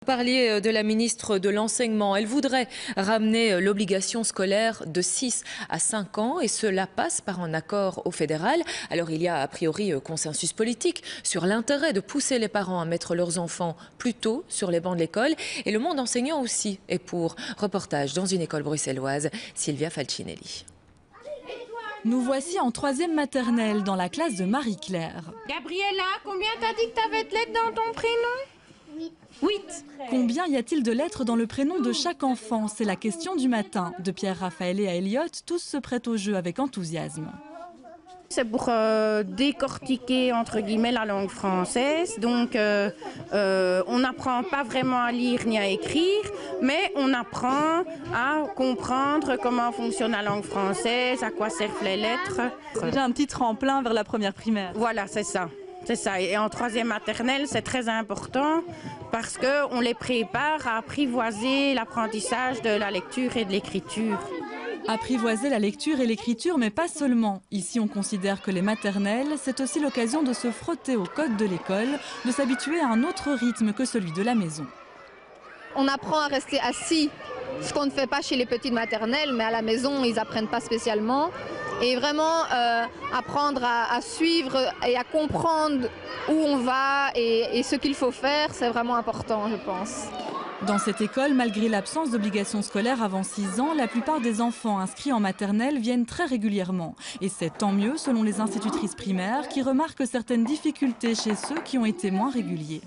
Vous parliez de la ministre de l'Enseignement. Elle voudrait ramener l'obligation scolaire de 6 à 5 ans et cela passe par un accord au fédéral. Alors il y a a priori consensus politique sur l'intérêt de pousser les parents à mettre leurs enfants plus tôt sur les bancs de l'école. Et le monde enseignant aussi est pour. Reportage dans une école bruxelloise, Sylvia Falcinelli. Nous voici en 3e maternelle dans la classe de Marie-Claire. Gabriella, combien t'as dit que t'avais de lettres dans ton prénom? 8. Combien y a-t-il de lettres dans le prénom de chaque enfant? C'est la question du matin. De Pierre Raphaël à Elliot, tous se prêtent au jeu avec enthousiasme. C'est pour décortiquer entre guillemets la langue française. Donc on n'apprend pas vraiment à lire ni à écrire, mais on apprend à comprendre comment fonctionne la langue française, à quoi servent les lettres. C'est déjà un petit tremplin vers la première primaire. Voilà, c'est ça. C'est ça. Et en 3e maternelle, c'est très important parce qu'on les prépare à apprivoiser l'apprentissage de la lecture et de l'écriture. Apprivoiser la lecture et l'écriture, mais pas seulement. Ici, on considère que les maternelles, c'est aussi l'occasion de se frotter au code de l'école, de s'habituer à un autre rythme que celui de la maison. On apprend à rester assis, ce qu'on ne fait pas chez les petites maternelles, mais à la maison, ils n'apprennent pas spécialement. Et vraiment apprendre à suivre et à comprendre où on va et ce qu'il faut faire, c'est vraiment important, je pense. Dans cette école, malgré l'absence d'obligation scolaire avant 6 ans, la plupart des enfants inscrits en maternelle viennent très régulièrement. Et c'est tant mieux selon les institutrices primaires qui remarquent certaines difficultés chez ceux qui ont été moins réguliers.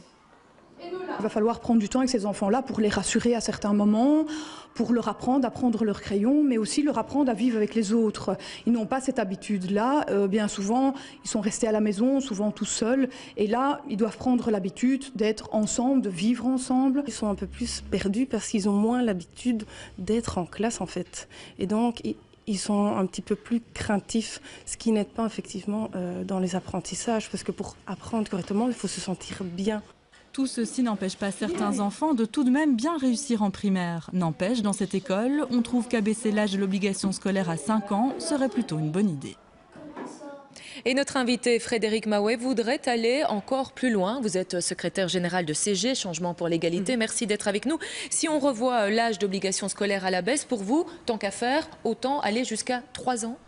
Il va falloir prendre du temps avec ces enfants-là pour les rassurer à certains moments, pour leur apprendre à prendre leur crayon, mais aussi leur apprendre à vivre avec les autres. Ils n'ont pas cette habitude-là. Bien souvent, ils sont restés à la maison, souvent tout seuls. Et là, ils doivent prendre l'habitude d'être ensemble, de vivre ensemble. Ils sont un peu plus perdus parce qu'ils ont moins l'habitude d'être en classe, en fait. Et donc, ils sont un petit peu plus craintifs, ce qui n'aide pas effectivement dans les apprentissages. Parce que pour apprendre correctement, il faut se sentir bien. Tout ceci n'empêche pas certains enfants de tout de même bien réussir en primaire. N'empêche, dans cette école, on trouve qu'abaisser l'âge de l'obligation scolaire à 5 ans serait plutôt une bonne idée. Et notre invité Frédéric Mahouet voudrait aller encore plus loin. Vous êtes secrétaire général de CG, Changement pour l'égalité. Merci d'être avec nous. Si on revoit l'âge d'obligation scolaire à la baisse, pour vous, tant qu'à faire, autant aller jusqu'à 3 ans?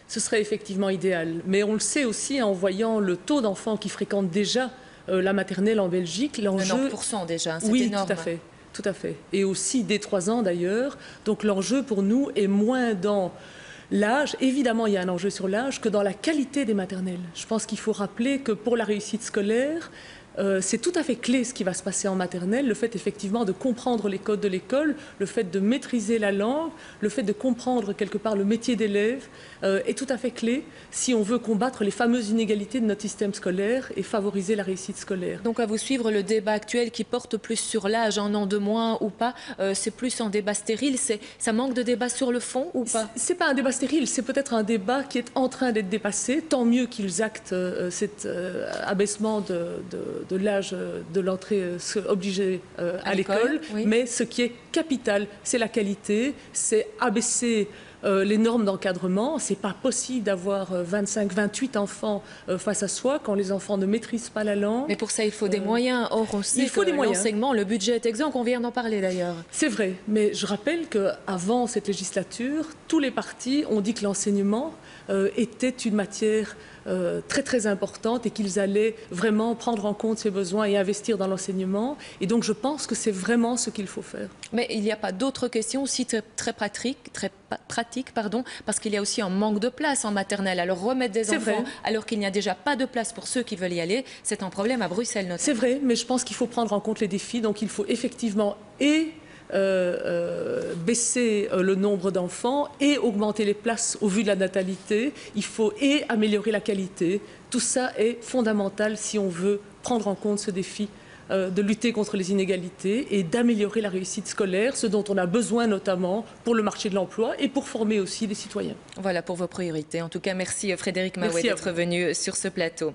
Ce serait effectivement idéal. Mais on le sait aussi en voyant le taux d'enfants qui fréquentent déjà la maternelle en Belgique, l'enjeu... 90% déjà, c'est oui, énorme. Tout à fait. Et aussi dès 3 ans d'ailleurs. Donc l'enjeu pour nous est moins dans l'âge, évidemment il y a un enjeu sur l'âge, que dans la qualité des maternelles. Je pense qu'il faut rappeler que pour la réussite scolaire, c'est tout à fait clé ce qui va se passer en maternelle, le fait effectivement de comprendre les codes de l'école, le fait de maîtriser la langue, le fait de comprendre quelque part le métier d'élève est tout à fait clé si on veut combattre les fameuses inégalités de notre système scolaire et favoriser la réussite scolaire. Donc à vous suivre le débat actuel qui porte plus sur l'âge, un an de moins ou pas, c'est plus un débat stérile, ça manque de débat sur le fond ou pas? C'est pas un débat stérile, c'est peut-être un débat qui est en train d'être dépassé, tant mieux qu'ils actent cet abaissement de l'âge de l'entrée obligée à l'école, oui. Mais ce qui est capital, c'est la qualité, c'est abaisser les normes d'encadrement. C'est pas possible d'avoir 25, 28 enfants face à soi quand les enfants ne maîtrisent pas la langue. Mais pour ça, il faut des moyens. Or, on sait que l'enseignement, le budget est exempt, on vient d'en parler d'ailleurs. C'est vrai, mais je rappelle qu'avant cette législature, tous les partis ont dit que l'enseignement était une matière très très importante et qu'ils allaient vraiment prendre en compte ces besoins et investir dans l'enseignement. Et donc je pense que c'est vraiment ce qu'il faut faire. Mais il n'y a pas d'autres questions aussi très pratiques, parce qu'il y a aussi un manque de place en maternelle. Alors remettre des enfants alors qu'il n'y a déjà pas de place pour ceux qui veulent y aller, c'est un problème à Bruxelles notamment. C'est vrai, mais je pense qu'il faut prendre en compte les défis. Donc il faut effectivement baisser le nombre d'enfants et augmenter les places au vu de la natalité. Il faut améliorer la qualité. Tout ça est fondamental si on veut prendre en compte ce défi de lutter contre les inégalités et d'améliorer la réussite scolaire, ce dont on a besoin notamment pour le marché de l'emploi et pour former aussi les citoyens. Voilà pour vos priorités. En tout cas, merci Frédéric Mahouet d'être venu sur ce plateau.